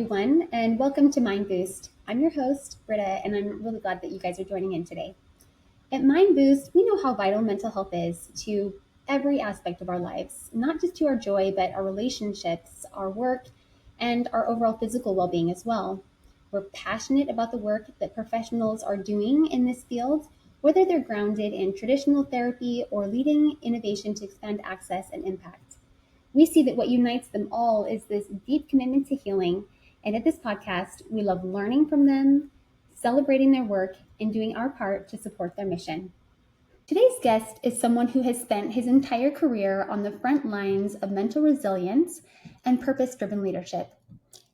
everyone, and welcome to Mind Boost. I'm your host, Britta, and I'm really glad that you guys are joining in today. At Mind Boost, we know how vital mental health is to every aspect of our lives, not just to our joy, but our relationships, our work, and our overall physical well being as well. We're passionate about the work that professionals are doing in this field, whether they're grounded in traditional therapy or leading innovation to expand access and impact. We see that what unites them all is this deep commitment to healing. And at this podcast, we love learning from them, celebrating their work, and doing our part to support their mission. Today's guest is someone who has spent his entire career on the front lines of mental resilience and purpose-driven leadership.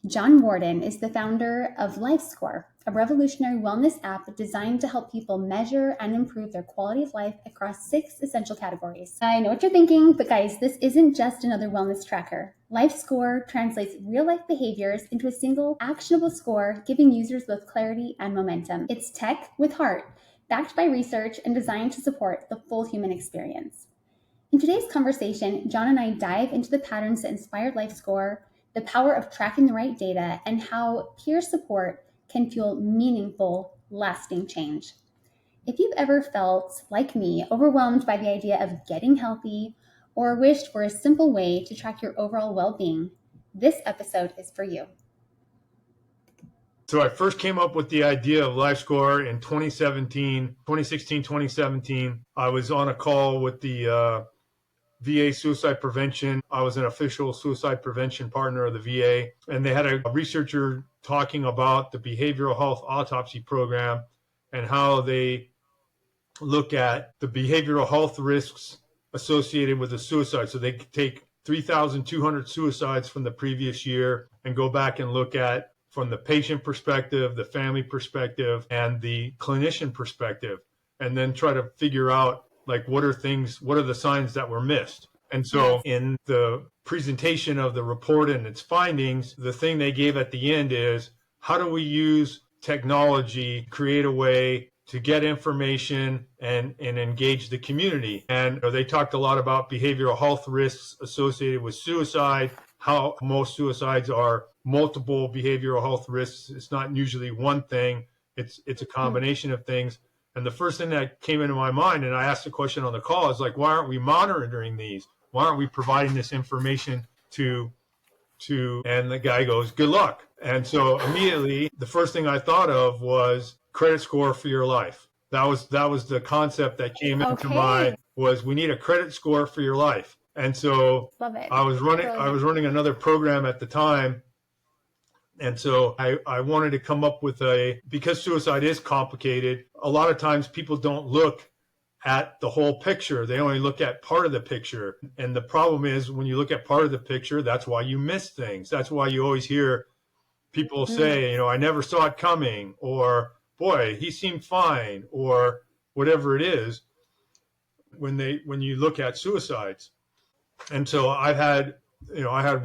John Wordin is the founder of LifeScore, a revolutionary wellness app designed to help people measure and improve their quality of life across 6 essential categories. I know what you're thinking, but guys, this isn't just another wellness tracker. LifeScore translates real-life behaviors into a single actionable score, giving users both clarity and momentum. It's tech with heart, backed by research and designed to support the full human experience. In today's conversation, John and I dive into the patterns that inspired LifeScore, the power of tracking the right data, and how peer support can fuel meaningful, lasting change. If you've ever felt, like me, overwhelmed by the idea of getting healthy or wished for a simple way to track your overall well-being, this episode is for you. So I first came up with the idea of LifeScore in 2017. I was on a call with the VA suicide prevention. I was an official suicide prevention partner of the VA, and they had a researcher talking about the behavioral health autopsy program and how they look at the behavioral health risks associated with a suicide. So they take 3,200 suicides from the previous year and go back and look at from the patient perspective, the family perspective, and the clinician perspective, and then try to figure out like what are the signs that were missed. And so in the presentation of the report and its findings, the thing they gave at the end is, how do we use technology to create a way to get information and engage the community? And they talked a lot about behavioral health risks associated with suicide, how most suicides are multiple behavioral health risks. It's not usually one thing. It's a combination of things. And the first thing that came into my mind, and I asked the question on the call, is like, why aren't we monitoring these? Why aren't we providing this information to, and the guy goes, good luck. And so immediately the first thing I thought of was credit score for your life. That was the concept that came into mind, was we need a credit score for your life. And so I was running another program at the time. And so I wanted to come up with because suicide is complicated, a lot of times people don't look at the whole picture. They only look at part of the picture. And the problem is when you look at part of the picture, that's why you miss things. That's why you always hear people say, I never saw it coming, or boy, he seemed fine, or whatever it is when you look at suicides. And so I had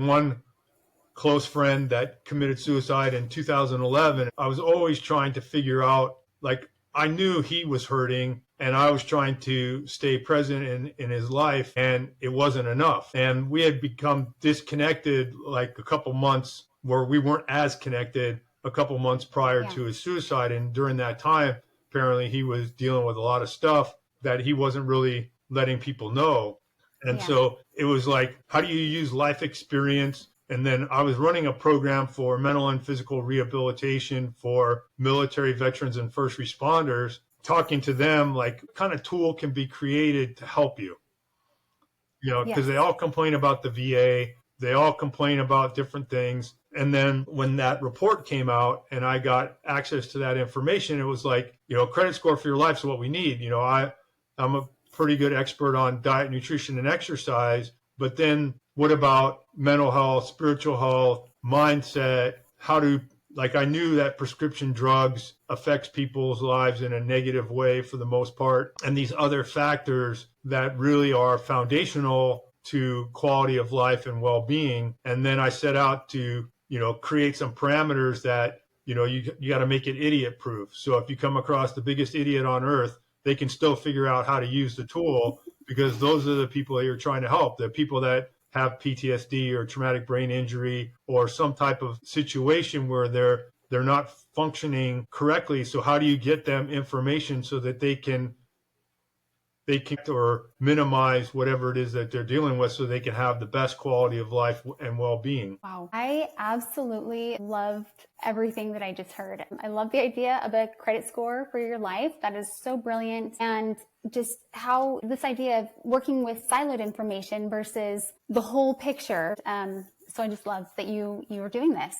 one close friend that committed suicide in 2011. I was always trying to figure out, like, I knew he was hurting and I was trying to stay present in his life, and it wasn't enough. And we had become disconnected like a couple months, where we weren't as connected a couple months prior to his suicide. And during that time, apparently he was dealing with a lot of stuff that he wasn't really letting people know. And so it was like, how do you use life experience? And then I was running a program for mental and physical rehabilitation for military veterans and first responders, talking to them like what kind of tool can be created to help you, because they all complain about the VA. They all complain about different things. And then when that report came out and I got access to that information, it was like, credit score for your life is what we need. I'm a pretty good expert on diet, nutrition, and exercise, but then what about mental health, spiritual health, mindset? I knew that prescription drugs affects people's lives in a negative way for the most part. And these other factors that really are foundational to quality of life and well-being. And then I set out to, create some parameters that, you got to make it idiot proof. So if you come across the biggest idiot on earth, they can still figure out how to use the tool, because those are the people that you're trying to help. The people that have PTSD or traumatic brain injury or some type of situation where they're not functioning correctly. So how do you get them information so that they can or minimize whatever it is that they're dealing with so they can have the best quality of life and well-being? Wow. I absolutely loved everything that I just heard. I love the idea of a credit score for your life. That is so brilliant. And just how this idea of working with siloed information versus the whole picture. So I just love that you were doing this.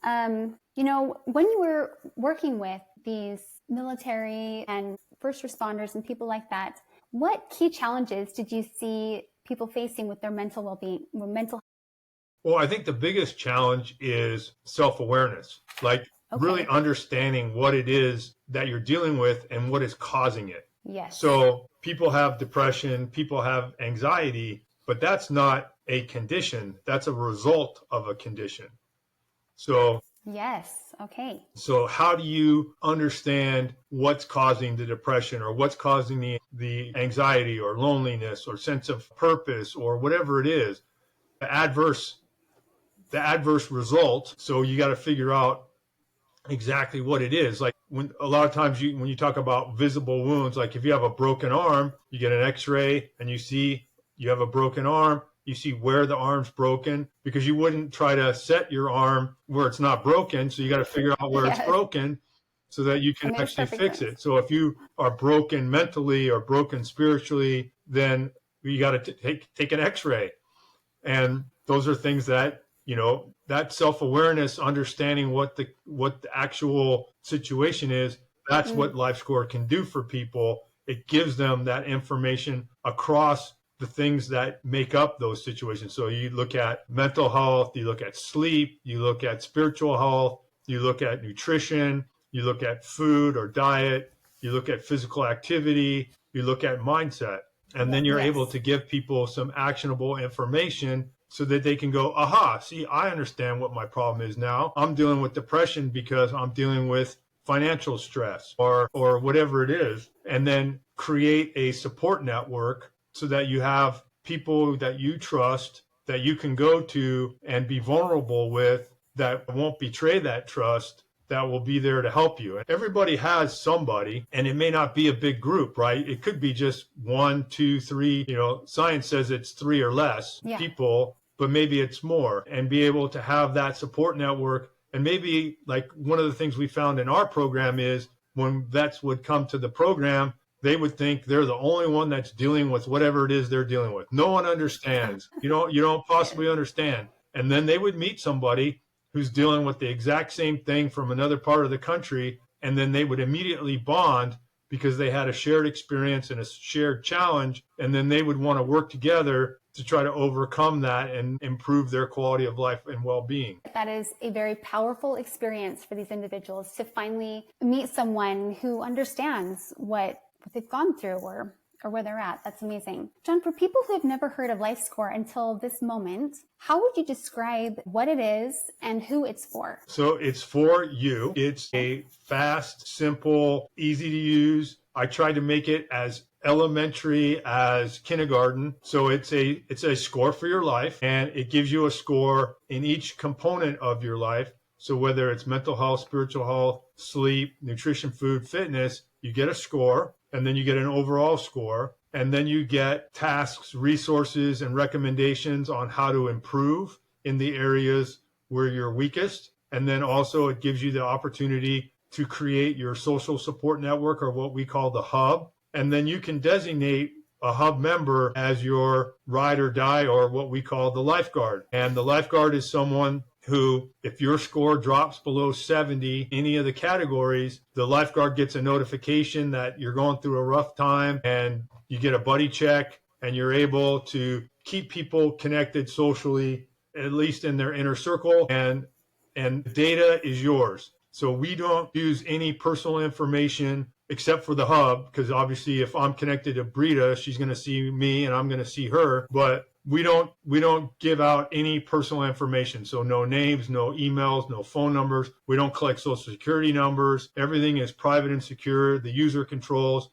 When you were working with these military and first responders and people like that, what key challenges did you see people facing with their mental well-being, mental? Well, I think the biggest challenge is self-awareness, like really understanding what it is that you're dealing with and what is causing it. Yes. So people have depression, people have anxiety, but that's not a condition. That's a result of a condition. So yes. Okay. So how do you understand what's causing the depression or what's causing the anxiety or loneliness or sense of purpose or whatever it is, the adverse result? So you got to figure out exactly what it is. Like when a lot of times when you talk about visible wounds, like if you have a broken arm, you get an x-ray and you see you have a broken arm, you see where the arm's broken, because you wouldn't try to set your arm where it's not broken. So you got to figure out where it's broken so that you can actually fix it. So if you are broken mentally or broken spiritually, then you got to take an x-ray. And those are things that, that self-awareness, understanding what the actual situation is, that's what LifeScore can do for people. It gives them that information across the things that make up those situations. So you look at mental health, you look at sleep, you look at spiritual health, you look at nutrition, you look at food or diet, you look at physical activity, you look at mindset. And then you're able to give people some actionable information so that they can go, aha, see, I understand what my problem is now. I'm dealing with depression because I'm dealing with financial stress or whatever it is. And then create a support network so that you have people that you trust, that you can go to and be vulnerable with, that won't betray that trust, that will be there to help you. And everybody has somebody, and it may not be a big group, right? It could be just 1, 2, 3, science says it's 3 or less people, but maybe it's more, and be able to have that support network. And maybe like one of the things we found in our program is when vets would come to the program, they would think they're the only one that's dealing with whatever it is they're dealing with. No one understands. You don't possibly understand. And then they would meet somebody who's dealing with the exact same thing from another part of the country, and then they would immediately bond because they had a shared experience and a shared challenge, and then they would want to work together to try to overcome that and improve their quality of life and well-being. That is a very powerful experience for these individuals to finally meet someone who understands what they've gone through or where they're at. That's amazing. John, for people who have never heard of LifeScore until this moment, how would you describe what it is and who it's for? So it's for you. It's a fast, simple, easy to use. I tried to make it as elementary as kindergarten. So it's a score for your life, and it gives you a score in each component of your life. So whether it's mental health, spiritual health, sleep, nutrition, food, fitness, you get a score, and then you get an overall score, and then you get tasks, resources, and recommendations on how to improve in the areas where you're weakest. And then also it gives you the opportunity to create your social support network, or what we call the hub. And then you can designate a hub member as your ride or die, or what we call the lifeguard. And the lifeguard is someone who, if your score drops below 70, any of the categories, the lifeguard gets a notification that you're going through a rough time, and you get a buddy check, and you're able to keep people connected socially, at least in their inner circle, and data is yours. So we don't use any personal information except for the hub, because obviously if I'm connected to Brita, she's going to see me and I'm going to see her, but we don't give out any personal information. So no names, no emails, no phone numbers. We don't collect social security numbers. Everything is private and secure. The user controls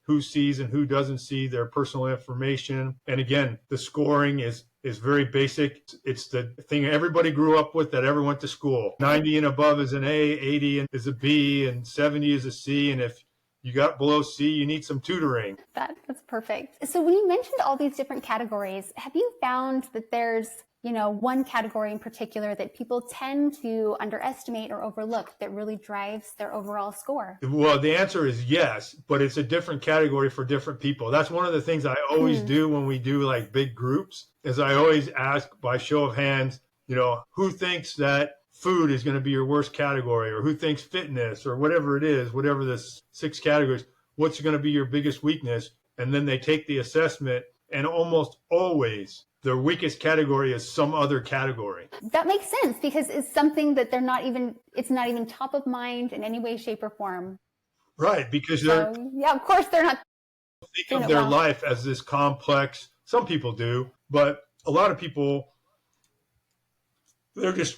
who sees and who doesn't see their personal information. And again, the scoring is is very basic. It's the thing everybody grew up with that ever went to school. 90 and above is an A, 80 is a B, and 70 is a C. And if you got below C, you need some tutoring. That's perfect. So when you mentioned all these different categories, have you found that there's, one category in particular that people tend to underestimate or overlook that really drives their overall score? Well, the answer is yes, but it's a different category for different people. That's one of the things I always do when we do like big groups, is I always ask by show of hands, who thinks that food is going to be your worst category, or who thinks fitness, or whatever it is, whatever the 6 categories, what's going to be your biggest weakness? And then they take the assessment, and almost always their weakest category is some other category. That makes sense, because it's something that it's not even top of mind in any way, shape, or form. Right, because of course they're not think of their life as this complex. Some people do, but a lot of people, they're just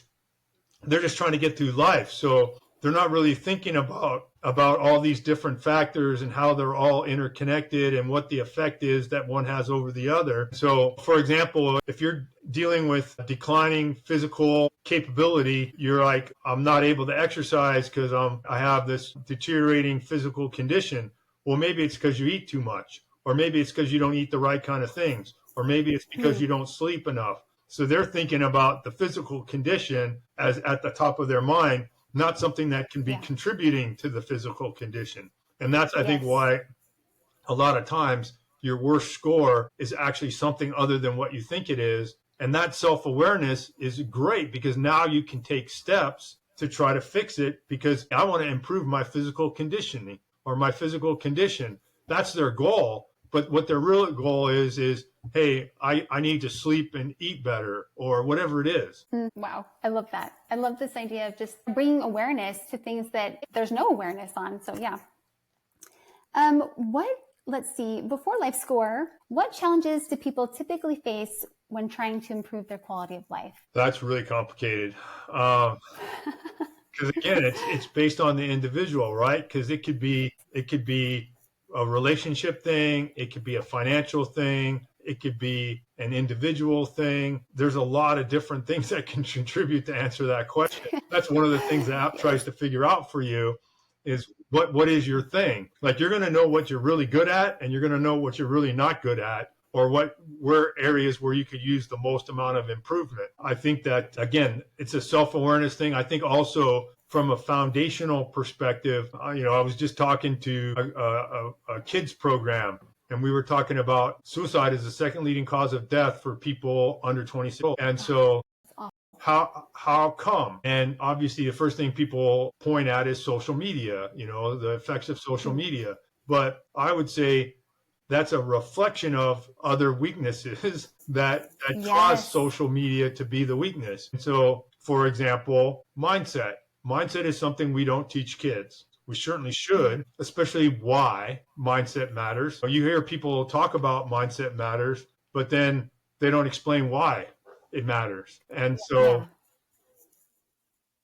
trying to get through life. So they're not really thinking about all these different factors and how they're all interconnected and what the effect is that one has over the other. So, for example, if you're dealing with declining physical capability, you're like, I'm not able to exercise because I have this deteriorating physical condition. Well, maybe it's because you eat too much, or maybe it's because you don't eat the right kind of things, or maybe it's because you don't sleep enough. So they're thinking about the physical condition as at the top of their mind, not something that can be contributing to the physical condition. And that's, I think, why a lot of times your worst score is actually something other than what you think it is. And that self-awareness is great, because now you can take steps to try to fix it, because I want to improve my physical conditioning or my physical condition. That's their goal. But what their real goal is, hey, I need to sleep and eat better, or whatever it is. Wow. I love that. I love this idea of just bringing awareness to things that there's no awareness on. So yeah. Let's see, before LifeScore, what challenges do people typically face when trying to improve their quality of life? That's really complicated. Because again, it's based on the individual, right? Because it could be a relationship thing, it could be a financial thing, it could be an individual thing. There's a lot of different things that can contribute to answer that question. That's one of the things the app tries to figure out for you, is what is your thing? Like, you're going to know what you're really good at, and you're going to know what you're really not good at, or where areas where you could use the most amount of improvement. I think that, again, it's a self-awareness thing. I think also from a foundational perspective, I was just talking to a kids program, and we were talking about suicide as the second leading cause of death for people under 26. And so how come? And obviously the first thing people point at is social media, the effects of social media. But I would say that's a reflection of other weaknesses that cause social media to be the weakness. And so, for example, mindset. Mindset is something we don't teach kids. We certainly should, especially why mindset matters. You hear people talk about mindset matters, but then they don't explain why it matters. And so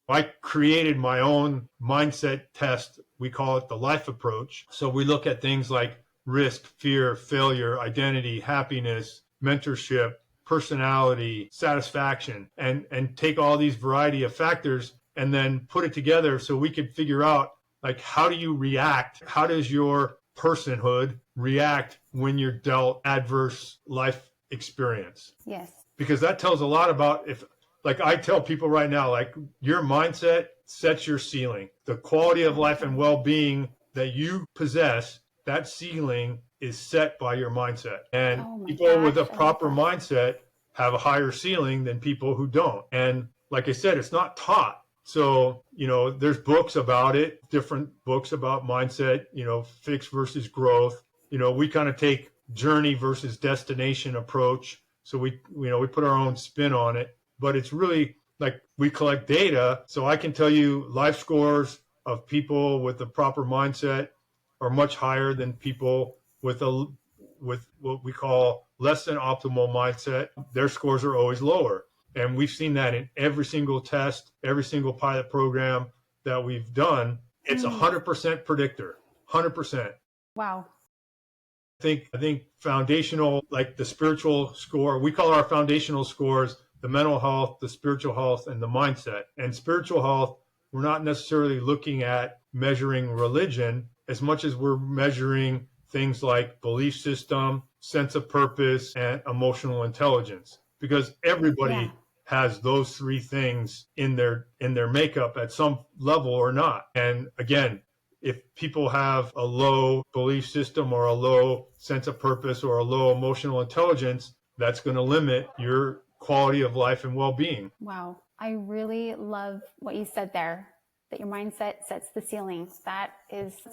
I created my own mindset test. We call it the life approach. So we look at things like risk, fear, failure, identity, happiness, mentorship, personality, satisfaction, and take all these variety of factors and then put it together so we can figure out, like, how do you react? How does your personhood react when you're dealt adverse life experience? Yes. Because that tells a lot about, if, like, I tell people right now, like, your mindset sets your ceiling. The quality of life and well-being that you possess, that ceiling is set by your mindset. And people with a proper mindset have a higher ceiling than people who don't. And like I said, it's not taught. So, there's books about it, different books about mindset, fix versus growth. We kind of take journey versus destination approach. So we put our own spin on it, but it's really like we collect data. So I can tell you life scores of people with the proper mindset are much higher than people with what we call less than optimal mindset. Their scores are always lower. And we've seen that in every single test, every single pilot program that we've done. It's 100% predictor, 100%. Wow. I think foundational, like the spiritual score, we call our foundational scores the mental health, the spiritual health, and the mindset. And spiritual health, we're not necessarily looking at measuring religion as much as we're measuring things like belief system, sense of purpose, and emotional intelligence, because everybody has those three things in their makeup at some level or not. And again, if people have a low belief system or a low sense of purpose or a low emotional intelligence, that's going to limit your quality of life and well-being. Wow. I really love what you said there, that your mindset sets the ceiling. That's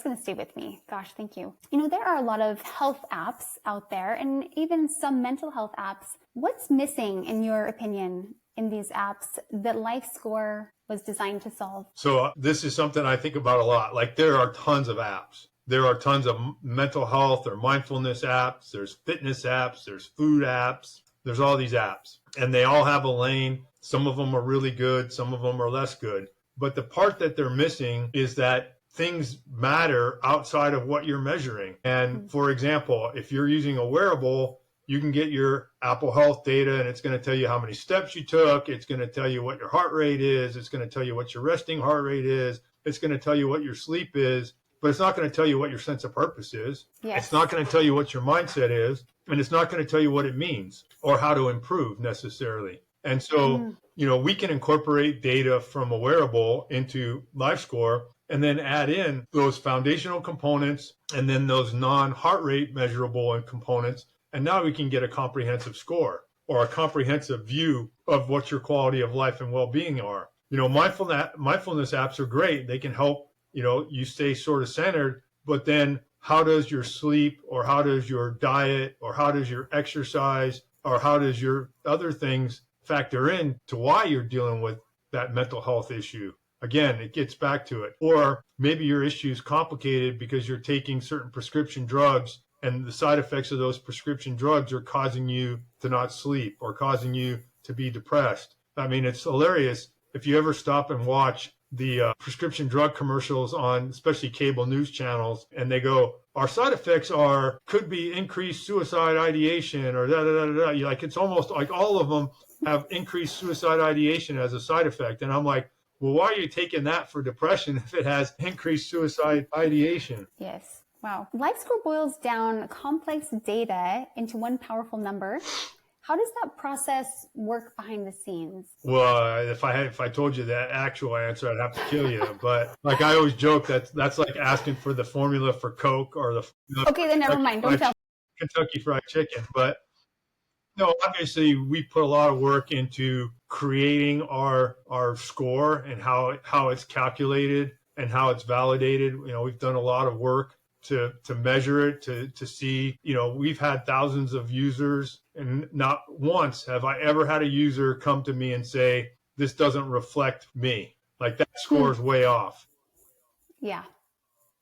going to stay with me. Gosh, thank you. There are a lot of health apps out there and even some mental health apps. What's missing, in your opinion, in these apps that LifeScore was designed to solve? So this is something I think about a lot. Like, there are tons of apps. There are tons of mental health or mindfulness apps. There's fitness apps. There's food apps. There's all these apps, and they all have a lane. Some of them are really good. Some of them are less good. But the part that they're missing is that things matter outside of what you're measuring. And for example, if you're using a wearable, you can get your Apple Health data, and it's going to tell you how many steps you took. It's going to tell you what your heart rate is. It's going to tell you what your resting heart rate is. It's going to tell you what your sleep is, but it's not going to tell you what your sense of purpose is. Yes. It's not going to tell you what your mindset is, and it's not going to tell you what it means or how to improve necessarily. And so, we can incorporate data from a wearable into LifeScore and then add in those foundational components and then those non-heart rate measurable components. And now we can get a comprehensive score or a comprehensive view of what your quality of life and well-being are. Mindfulness apps are great. They can help, you stay sort of centered, but then how does your sleep or how does your diet or how does your exercise or how does your other things factor in to why you're dealing with that mental health issue? Again, it gets back to it. Or maybe your issue is complicated because you're taking certain prescription drugs and the side effects of those prescription drugs are causing you to not sleep or causing you to be depressed. I mean, it's hilarious if you ever stop and watch the prescription drug commercials on especially cable news channels, and they go, our side effects could be increased suicide ideation or da da da da. Like, it's almost like all of them have increased suicide ideation as a side effect. And I'm like, well, why are you taking that for depression if it has increased suicide ideation? Yes. Wow. LifeScore boils down complex data into one powerful number. How does that process work behind the scenes? Well, if I told you that actual answer, I'd have to kill you. But like I always joke, that's like asking for the formula for Coke or okay, then never mind. Don't tell. Kentucky Fried Chicken. But no, obviously we put a lot of work into creating our score and how it's calculated and how it's validated. We've done a lot of work to measure it, to see, we've had thousands of users, and not once have I ever had a user come to me and say, this doesn't reflect me. Like, that score is way off. Yeah.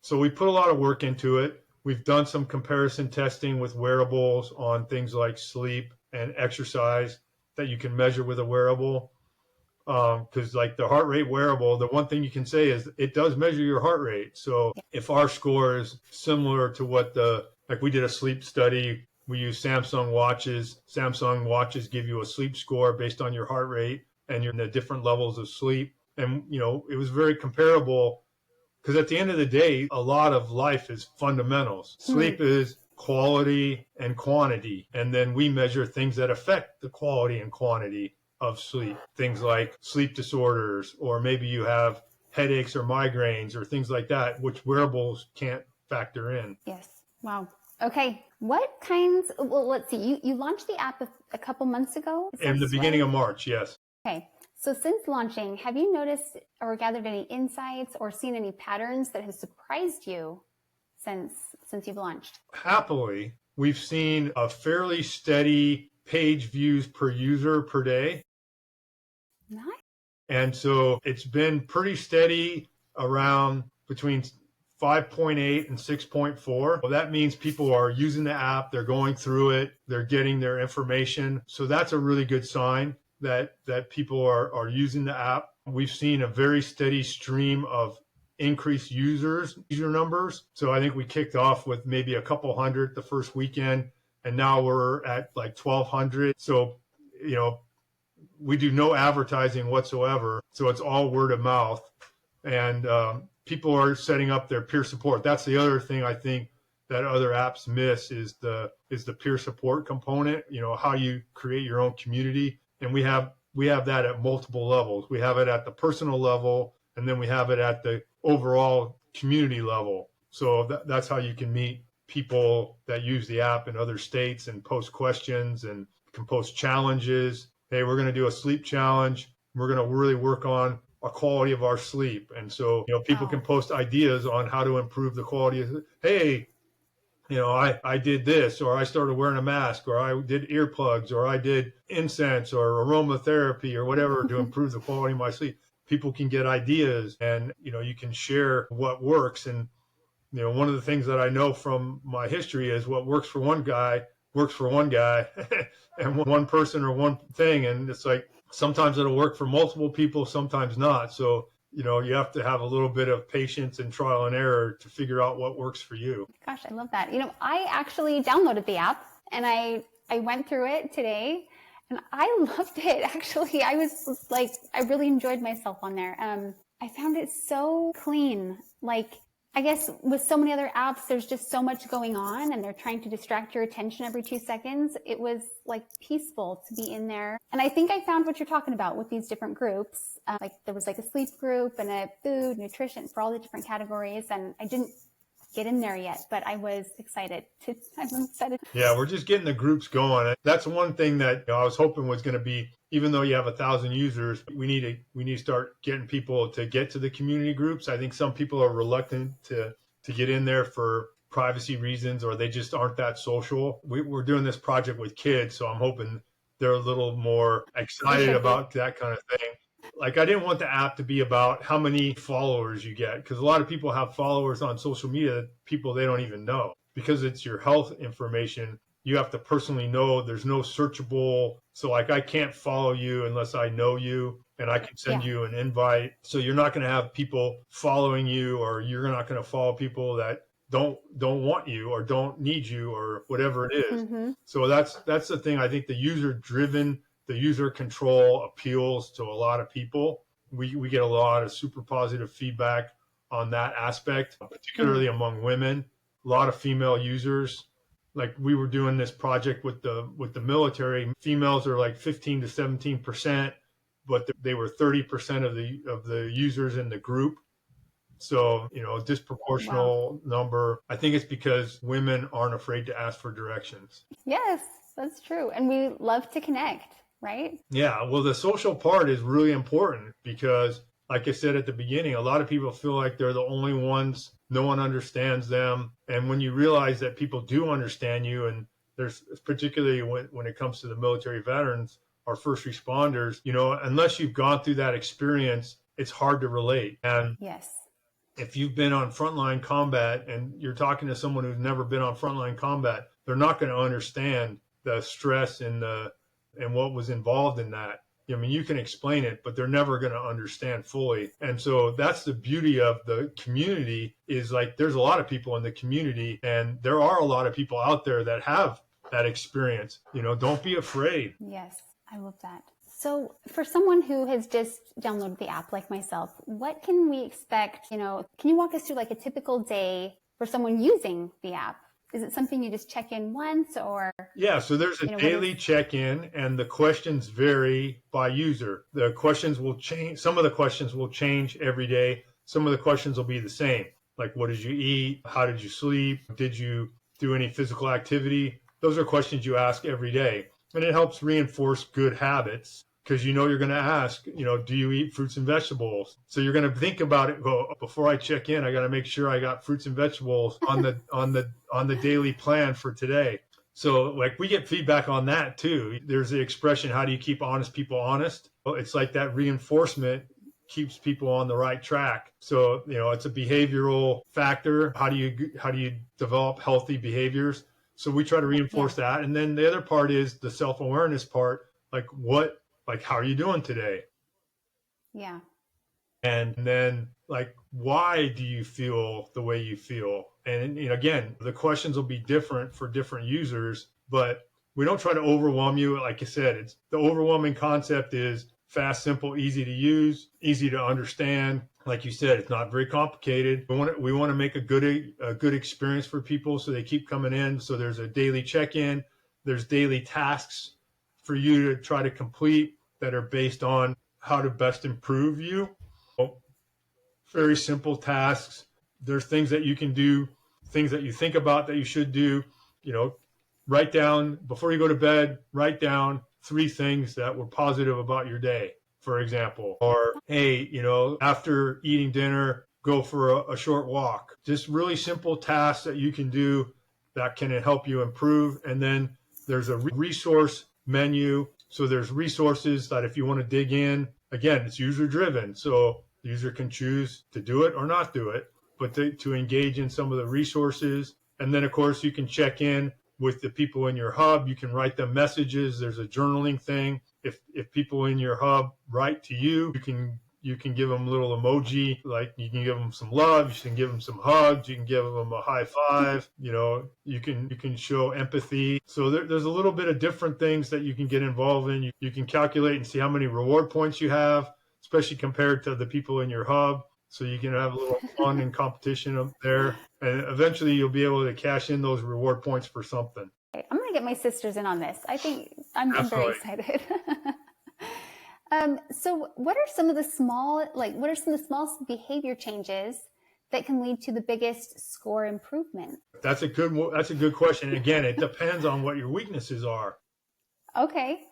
So we put a lot of work into it. We've done some comparison testing with wearables on things like sleep and exercise that you can measure with a wearable. Because like the heart rate wearable, the one thing you can say is it does measure your heart rate. So if our score is similar to like we did a sleep study, we use Samsung watches. Samsung watches give you a sleep score based on your heart rate and you're in the different levels of sleep. And, it was very comparable because at the end of the day, a lot of life is fundamentals. Sleep is quality and quantity. And then we measure things that affect the quality and quantity of sleep, things like sleep disorders, or maybe you have headaches or migraines or things like that, which wearables can't factor in. Yes. Wow. Okay. Well, let's see. You launched the app a couple months ago? In the beginning of March, yes. Okay. So since launching, have you noticed or gathered any insights or seen any patterns that have surprised you since you've launched? Happily, we've seen a fairly steady page views per user per day. Nice. And so it's been pretty steady around between 5.8 and 6.4. Well, that means people are using the app, they're going through it, they're getting their information. So that's a really good sign that people are using the app. We've seen a very steady stream of increase user numbers. So I think we kicked off with maybe a couple hundred the first weekend, and now we're at like 1,200. So, you know, we do no advertising whatsoever. So it's all word of mouth. And people are setting up their peer support. That's the other thing I think that other apps miss is the peer support component, you know, how you create your own community. And we have that at multiple levels. We have it at the personal level, and then we have it at the overall community level. So that's how you can meet people that use the app in other states and post questions and can post challenges. Hey, we're going to do a sleep challenge. We're going to really work on a quality of our sleep. And so, you know, people can post ideas on how to improve the quality of, hey, you know, I did this, or I started wearing a mask, or I did earplugs, or I did incense or aromatherapy or whatever to improve the quality of my sleep. People can get ideas, and, you know, you can share what works. And, you know, one of the things that I know from my history is what works for one guy works for one guy and one person or one thing. And it's like, sometimes it'll work for multiple people, sometimes not. So, you know, you have to have a little bit of patience and trial and error to figure out what works for you. Gosh, I love that. You know, I actually downloaded the app and I went through it today and I loved it. Actually, I was like, I really enjoyed myself on there. I found it so clean. Like, I guess with so many other apps, there's just so much going on and they're trying to distract your attention every 2 seconds. It was like peaceful to be in there. And I think I found what you're talking about with these different groups. Like there was like a sleep group and a food, nutrition for all the different categories. And I didn't get in there yet, but I was excited. I'm excited. Yeah, we're just getting the groups going. That's one thing that, you know, I was hoping was going to be, even though you have 1,000 users, we need to start getting people to get to the community groups. I think some people are reluctant to get in there for privacy reasons, or they just aren't that social. We're doing this project with kids, so I'm hoping they're a little more excited about that kind of thing. Like, I didn't want the app to be about how many followers you get, because a lot of people have followers on social media, people they don't even know. Because it's your health information, you have to personally know. There's no searchable. So like, I can't follow you unless I know you, and I can send you an invite. So you're not going to have people following you, or you're not going to follow people that don't want you or don't need you or whatever it is. Mm-hmm. So that's the thing. I think the user control appeals to a lot of people. We get a lot of super positive feedback on that aspect, particularly among women. A lot of female users. Like, we were doing this project with the military. Females are like 15 to 17%, but they were 30% of the users in the group. So, you know, a disproportional number. I think it's because women aren't afraid to ask for directions. Yes, that's true. And we love to connect, right? Yeah, well, the social part is really important because, like I said at the beginning, a lot of people feel like they're the only ones. No one understands them. And when you realize that people do understand you, and there's particularly when it comes to the military veterans, our first responders, you know, unless you've gone through that experience, it's hard to relate. And yes, if you've been on frontline combat and you're talking to someone who's never been on frontline combat, they're not going to understand the stress and what was involved in that. I mean, you can explain it, but they're never going to understand fully. And so that's the beauty of the community, is like, there's a lot of people in the community, and there are a lot of people out there that have that experience. You know, don't be afraid. Yes, I love that. So for someone who has just downloaded the app like myself, what can we expect? You know, can you walk us through like a typical day for someone using the app? Is it something you just check in once, or? Yeah, so there's a daily check-in, and the questions vary by user. The questions will change. Some of the questions will change every day. Some of the questions will be the same. Like, what did you eat? How did you sleep? Did you do any physical activity? Those are questions you ask every day. And it helps reinforce good habits, because you know you're going to ask, you know, do you eat fruits and vegetables? So you're going to think about it. Well, before I check in, I got to make sure I got fruits and vegetables on the daily plan for today. So like, we get feedback on that too. There's the expression, how do you keep honest people honest? Well, it's like that reinforcement keeps people on the right track. So, you know, it's a behavioral factor. How do you develop healthy behaviors? So we try to reinforce that. And then the other part is the self-awareness part. Like, how are you doing today? Yeah. And then, like, why do you feel the way you feel? And again, the questions will be different for different users, but we don't try to overwhelm you. Like I said, it's the overwhelming concept is fast, simple, easy to use, easy to understand. Like you said, it's not very complicated. We want to make a good experience for people so they keep coming in. So there's a daily check-in, there's daily tasks for you to try to complete that are based on how to best improve you. Very simple tasks. There's things that you can do, things that you think about that you should do. Write down before you go to bed, write down 3 things that were positive about your day, for example. Or, hey, after eating dinner, go for a short walk. Just really simple tasks that you can do that can help you improve. And then there's a resource menu. So there's resources that if you want to dig in, again, it's user driven. So the user can choose to do it or not do it, but to engage in some of the resources. And then, of course, you can check in with the people in your hub. You can write them messages. There's a journaling thing. If people in your hub write to you, you can give them a little emoji, like you can give them some love, you can give them some hugs, you can give them a high five, you can show empathy. So there's a little bit of different things that you can get involved in. You can calculate and see how many reward points you have, especially compared to the people in your hub. So you can have a little fun and competition up there. And eventually you'll be able to cash in those reward points for something. I'm going to get my sisters in on this. I think I'm very excited. So what are some of the small behavior changes that can lead to the biggest score improvement? That's a good question. Again, it depends on what your weaknesses are. Okay.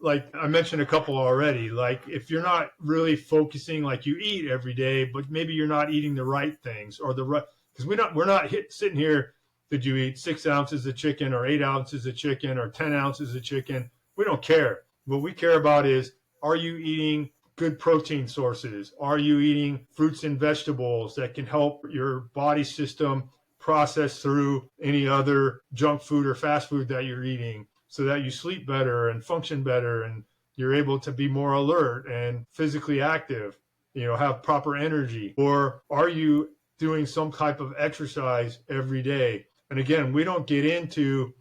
Like I mentioned a couple already, like if you're not really focusing, like you eat every day, but maybe you're not eating the right things or because we're not sitting here, did you eat 6 ounces of chicken or 8 ounces of chicken or 10 ounces of chicken? We don't care. What we care about is, are you eating good protein sources? Are you eating fruits and vegetables that can help your body system process through any other junk food or fast food that you're eating, so that you sleep better and function better and you're able to be more alert and physically active, have proper energy? Or are you doing some type of exercise every day? And again, we don't get into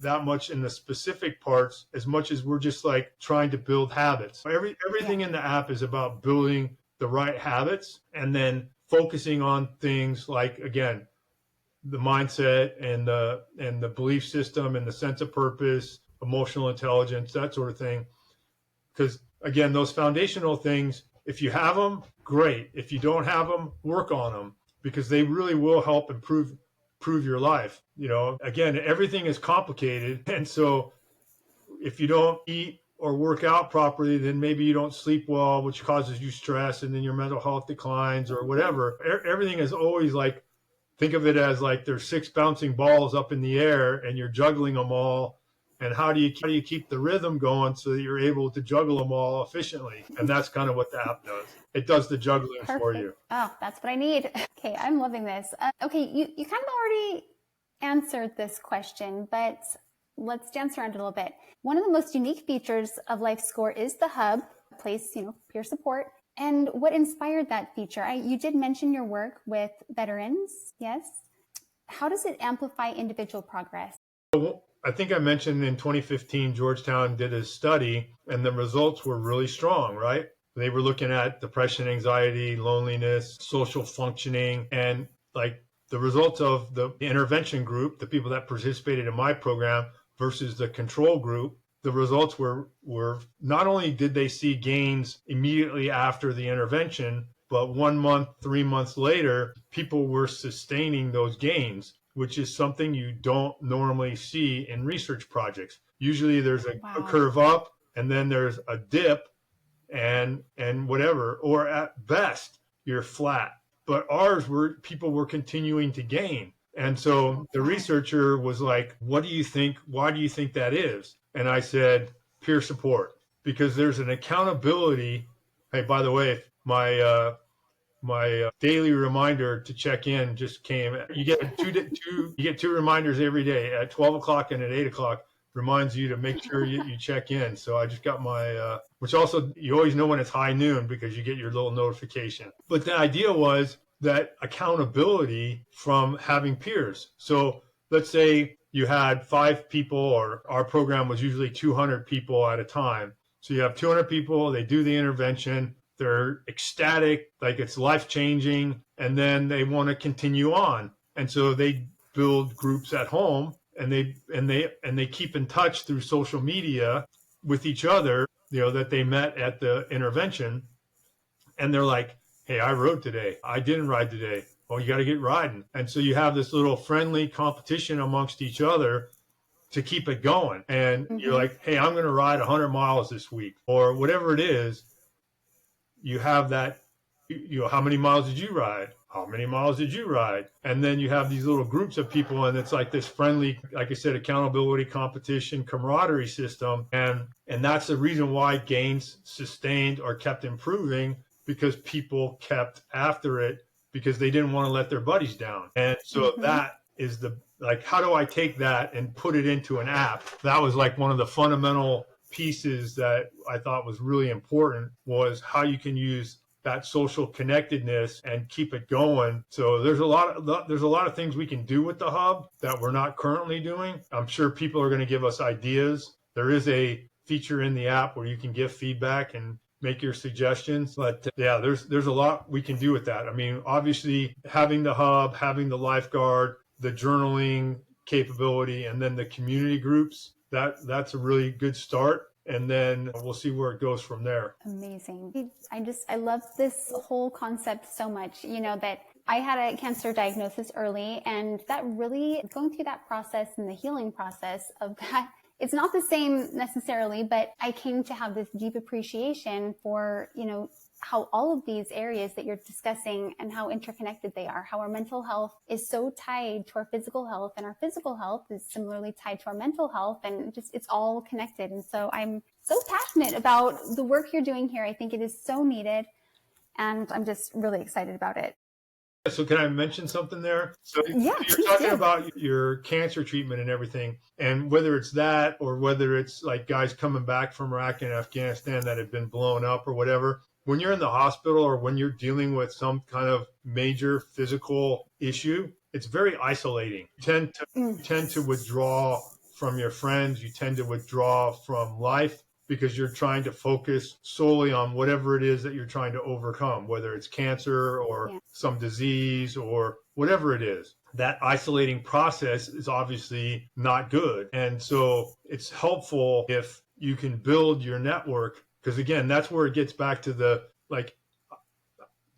that much in the specific parts as much as we're just like trying to build habits. Everything in the app is about building the right habits and then focusing on things like, again, the mindset and the belief system and the sense of purpose, emotional intelligence, that sort of thing. Because again, those foundational things, if you have them, great. If you don't have them, work on them, because they really will help improve your life. Again, everything is complicated. And so if you don't eat or work out properly, then maybe you don't sleep well, which causes you stress, and then your mental health declines or whatever. Everything is always like, think of it as like there's 6 bouncing balls up in the air and you're juggling them all. And how do you keep the rhythm going so that you're able to juggle them all efficiently? And that's kind of what the app does. It does the juggling for you. Oh, that's what I need. Okay, I'm loving this. Okay, you kind of already answered this question, but let's dance around it a little bit. One of the most unique features of LifeScore is the hub, a place, peer support. And what inspired that feature? You did mention your work with veterans, yes? How does it amplify individual progress? I think I mentioned in 2015, Georgetown did a study and the results were really strong, right? They were looking at depression, anxiety, loneliness, social functioning, and like the results of the intervention group, the people that participated in my program versus the control group, the results were not only did they see gains immediately after the intervention, but 1 month, 3 months later, people were sustaining those gains, which is something you don't normally see in research projects. Usually there's a curve up and then there's a dip and whatever, or at best you're flat. But ours people were continuing to gain. And so the researcher was like, what do you think? Why do you think that is? And I said, peer support, because there's an accountability. Hey, by the way, my daily reminder to check in just came. You get two reminders every day at 12 o'clock and at 8 o'clock. reminds you to make sure you check in. So I just got my, which also you always know when it's high noon because you get your little notification. But the idea was that accountability from having peers. So let's say you had 5 people, or our program was usually 200 people at a time. So you have 200 people, they do the intervention, they're ecstatic, like it's life changing, and then they want to continue on. And so they build groups at home, and they keep in touch through social media with each other, that they met at the intervention, and they're like, hey, I rode today, I didn't ride today, well, you got to get riding. And so you have this little friendly competition amongst each other to keep it going. And you're like, hey, I'm going to ride 100 miles this week, or whatever it is. You have that, how many miles did you ride? How many miles did you ride? And then you have these little groups of people, and it's like this friendly, like I said, accountability, competition, camaraderie system. And that's the reason why gains sustained or kept improving, because people kept after it because they didn't want to let their buddies down. And so that is like, how do I take that and put it into an app? That was like one of the fundamental pieces that I thought was really important, was how you can use that social connectedness and keep it going. So there's a lot of things we can do with the hub that we're not currently doing. I'm sure people are going to give us ideas. There is a feature in the app where you can give feedback and make your suggestions. But yeah, there's a lot we can do with that. I mean, obviously having the hub, having the lifeguard, the journaling capability, and then the community groups, that's a really good start. And then we'll see where it goes from there. Amazing. I love this whole concept so much, that I had a cancer diagnosis early, and that really, going through that process and the healing process of that, it's not the same necessarily, but I came to have this deep appreciation for, how all of these areas that you're discussing and how interconnected they are, how our mental health is so tied to our physical health, and our physical health is similarly tied to our mental health, and it's all connected. And so I'm so passionate about the work you're doing here. I think it is so needed, and I'm just really excited about it. So can I mention something there? So yeah, you're talking about your cancer treatment and everything, and whether it's that or whether it's like guys coming back from Iraq and Afghanistan that have been blown up or whatever. When you're in the hospital or when you're dealing with some kind of major physical issue, it's very isolating. You tend to withdraw from your friends. You tend to withdraw from life because you're trying to focus solely on whatever it is that you're trying to overcome, whether it's cancer or some disease or whatever it is. That isolating process is obviously not good. And so it's helpful if you can build your network, because again, that's where it gets back to the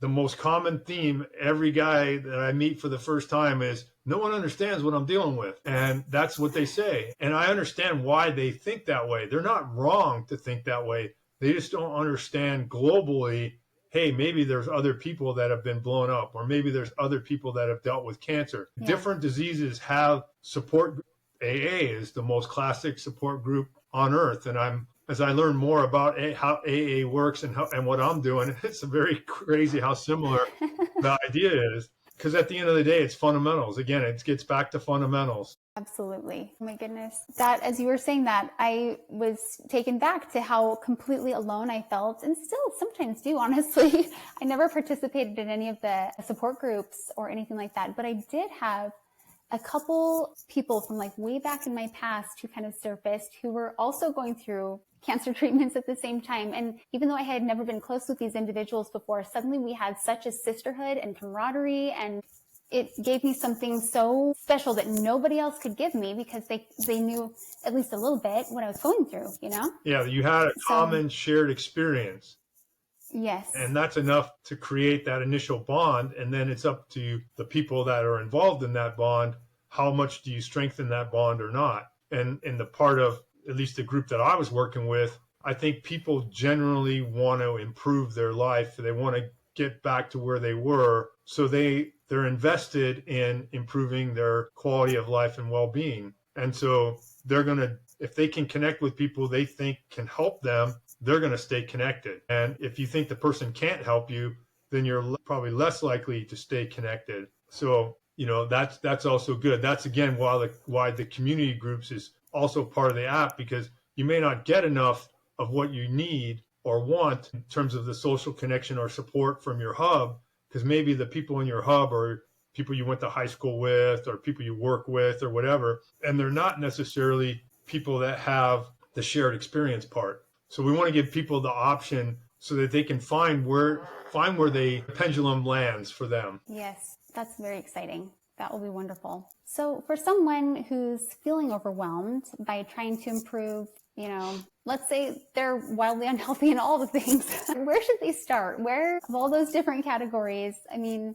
most common theme. Every guy that I meet for the first time is, no one understands what I'm dealing with. And that's what they say. And I understand why they think that way. They're not wrong to think that way. They just don't understand globally, hey, maybe there's other people that have been blown up, or maybe there's other people that have dealt with cancer. Yeah. Different diseases have support. AA is the most classic support group on earth. And as I learn more about how AA works and what I'm doing, it's very crazy how similar the idea is. Because at the end of the day, it's fundamentals. Again, it gets back to fundamentals. Absolutely. Oh my goodness. That, as you were saying that, I was taken back to how completely alone I felt, and still sometimes do, honestly. I never participated in any of the support groups or anything like that, but I did have a couple people from like way back in my past who kind of surfaced, who were also going through cancer treatments at the same time. And even though I had never been close with these individuals before, suddenly we had such a sisterhood and camaraderie, and it gave me something so special that nobody else could give me, because they knew at least a little bit what I was going through, Yeah, you had a common shared experience. Yes. And that's enough to create that initial bond. And then it's up to the people that are involved in that bond. How much do you strengthen that bond or not? And in the part of at least the group that I was working with, I think people generally want to improve their life. They want to get back to where they were. So they're invested in improving their quality of life and well-being. And so if they can connect with people they think can help them, they're going to stay connected. And if you think the person can't help you, then you're probably less likely to stay connected. So, that's also good. That's again why the community groups is also part of the app, because you may not get enough of what you need or want in terms of the social connection or support from your hub, because maybe the people in your hub are people you went to high school with or people you work with or whatever, and they're not necessarily people that have the shared experience part. So we want to give people the option so that they can find where the pendulum lands for them. Yes, that's very exciting. That will be wonderful. So for someone who's feeling overwhelmed by trying to improve, let's say they're wildly unhealthy in all the things, where should they start? Where, of all those different categories, Well,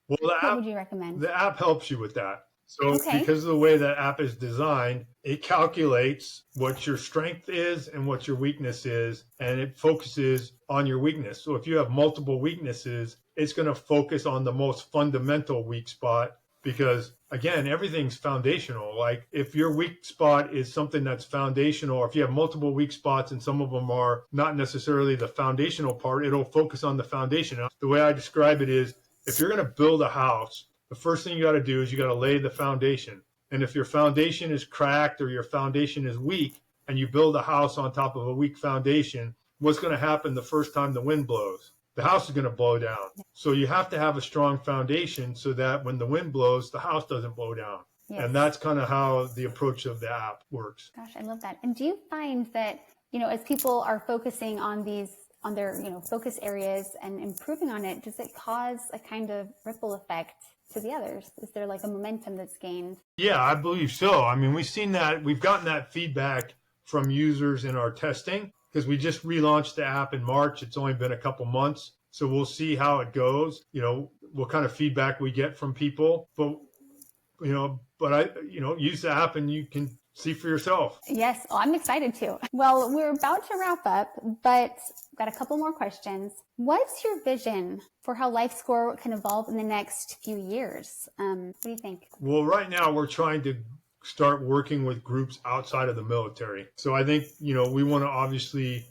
what would you recommend? The app helps you with that. So Okay. because of the way that app is designed, it calculates what your strength is and what your weakness is, and it focuses on your weakness. So if you have multiple weaknesses, it's going to focus on the most fundamental weak spot, because again, everything's foundational. Like if your weak spot is something that's foundational, or if you have multiple weak spots and some of them are not necessarily the foundational part, it'll focus on the foundation. The way I describe it is, if you're going to build a house, the first thing you got to do is you got to lay the foundation. And if your foundation is cracked or your foundation is weak and you build a house on top of a weak foundation, what's going to happen the first time the wind blows? The house is going to blow down. So you have to have a strong foundation so that when the wind blows, the house doesn't blow down. Yes. And that's kind of how the approach of the app works. Gosh, I love that. And do you find that, as people are focusing on their, focus areas and improving on it, does it cause a kind of ripple effect to the others? Is there like a momentum that's gained? Yeah, I believe so. I mean, we've gotten that feedback from users in our testing, because we just relaunched the app in March. It's only been a couple months. So we'll see how it goes, what kind of feedback we get from people. But use the app and you can see for yourself. Yes, I'm excited too. Well, we're about to wrap up, but I've got a couple more questions. What's your vision for how LifeScore can evolve in the next few years? What do you think? Well, right now we're trying to start working with groups outside of the military. So I think, we want to obviously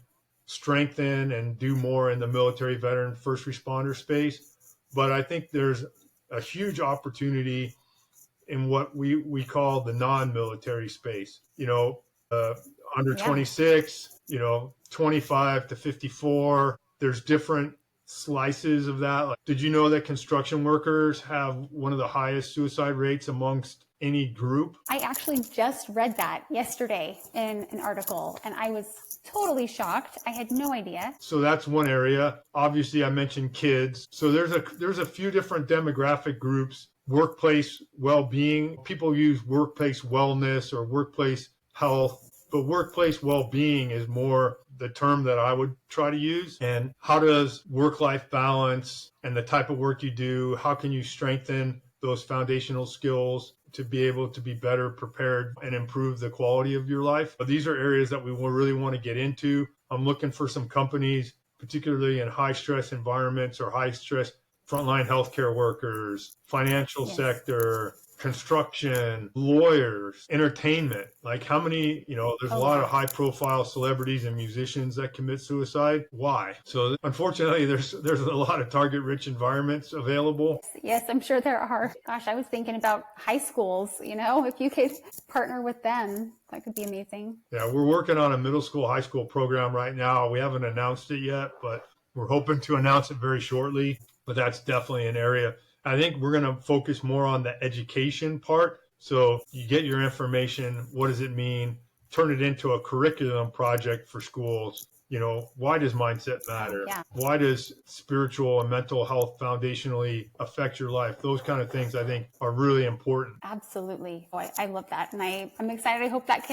strengthen and do more in the military, veteran, first responder space. But I think there's a huge opportunity in what we call the non-military space, under 26, 25 to 54. There's different slices of that. Like, did you know that construction workers have one of the highest suicide rates amongst any group? I actually just read that yesterday in an article, and I was totally shocked. I had no idea. So that's one area. Obviously, I mentioned kids. So there's a few different demographic groups. Workplace well-being. People use workplace wellness or workplace health, but workplace well-being is more the term that I would try to use. And how does work-life balance and the type of work you do, how can you strengthen those foundational skills to be able to be better prepared and improve the quality of your life? But these are areas that we really want to get into. I'm looking for some companies, particularly in high stress environments or high stress frontline healthcare workers, financial sector, construction, lawyers, entertainment. Like how many, there's a lot of high profile celebrities and musicians that commit suicide. Why? So unfortunately, there's a lot of target rich environments available. Yes, I'm sure there are. Gosh, I was thinking about high schools, if you could partner with them, that could be amazing. Yeah, we're working on a middle school, high school program right now. We haven't announced it yet, but we're hoping to announce it very shortly. But that's definitely an area. I think we're going to focus more on the education part. So you get your information. What does it mean? Turn it into a curriculum project for schools. Why does mindset matter? Yeah. Why does spiritual and mental health foundationally affect your life? Those kind of things I think are really important. Absolutely. Oh, I love that. And I'm excited. I hope that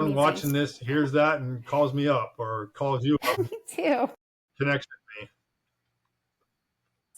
I'm watching this, hears that and calls me up or calls you up. Me too. Connects with me.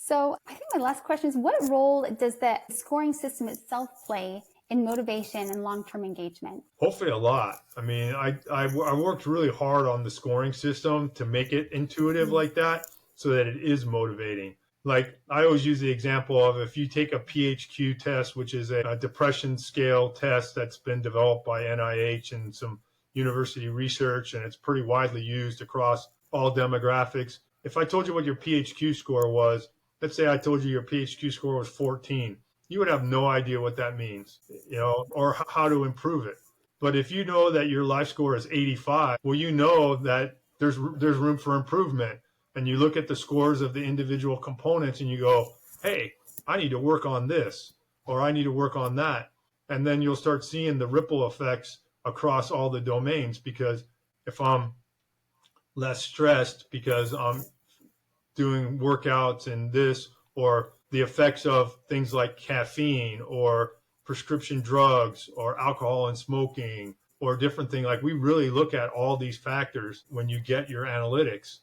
So I think my last question is, what role does the scoring system itself play in motivation and long-term engagement? Hopefully a lot. I mean, I worked really hard on the scoring system to make it intuitive like that so that it is motivating. Like I always use the example of if you take a PHQ test, which is a depression scale test that's been developed by NIH and some university research, and it's pretty widely used across all demographics. If I told you what your PHQ score was, let's say I told you your PHQ score was 14, you would have no idea what that means, or how to improve it. But if you know that your life score is 85, well, you know that there's room for improvement. And you look at the scores of the individual components and you go, hey, I need to work on this, or I need to work on that. And then you'll start seeing the ripple effects across all the domains, because if I'm less stressed because I'm doing workouts and this, or the effects of things like caffeine or prescription drugs or alcohol and smoking or different things, like we really look at all these factors when you get your analytics.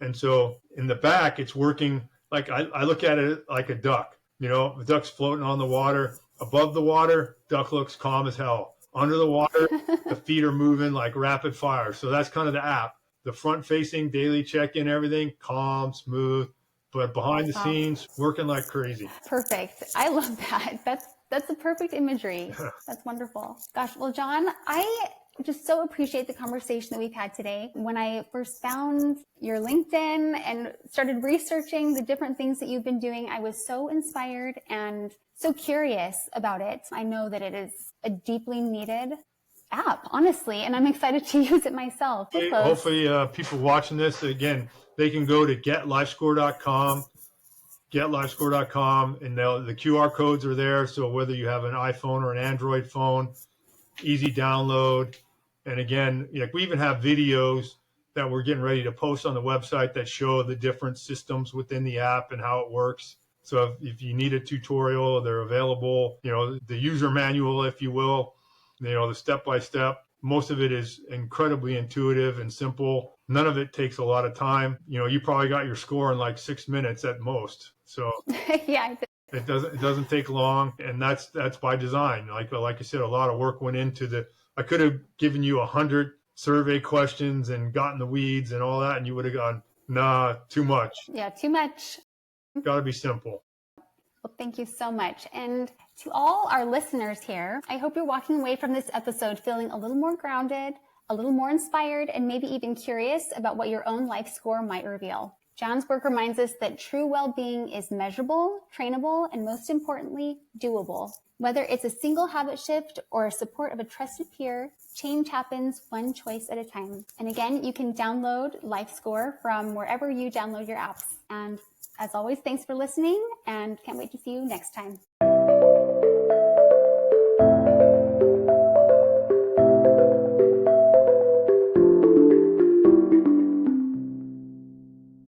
And so in the back, it's working like I look at it like a duck. You know, the duck's floating on the water. Above the water, duck looks calm as hell. Under the water, the feet are moving like rapid fire. So that's kind of the app. The front facing daily check-in, everything calm, smooth, but behind the scenes, working like crazy. Perfect. I love that. That's the perfect imagery. That's wonderful. Gosh, well, John, I just so appreciate the conversation that we've had today. When I first found your LinkedIn and started researching the different things that you've been doing, I was so inspired and so curious about it. I know that it is a deeply needed app, honestly, and I'm excited to use it myself. Hopefully people watching this, again, they can go to getlifescore.com, and the QR codes are there. So whether you have an iPhone or an Android phone, easy download. And again, like we even have videos that we're getting ready to post on the website that show the different systems within the app and how it works. So if you need a tutorial, they're available. You know, the user manual, if you will, you know, the step-by-step. Most of it is incredibly intuitive and simple. None of it takes a lot of time. You know, you probably got your score in like 6 minutes at most. So yeah, it doesn't take long, and that's by design. Like I said, a lot of work went into I could have given you 100 survey questions and gotten the weeds and all that, and you would have gone, nah, too much. Yeah, too much. Got to be simple. Well, thank you so much. And to all our listeners here, I hope you're walking away from this episode feeling a little more grounded, a little more inspired, and maybe even curious about what your own life score might reveal. John's work reminds us that true well-being is measurable, trainable, and most importantly, doable. Whether it's a single habit shift or support of a trusted peer, change happens one choice at a time. And again, you can download LifeScore from wherever you download your apps. And as always, thanks for listening and can't wait to see you next time.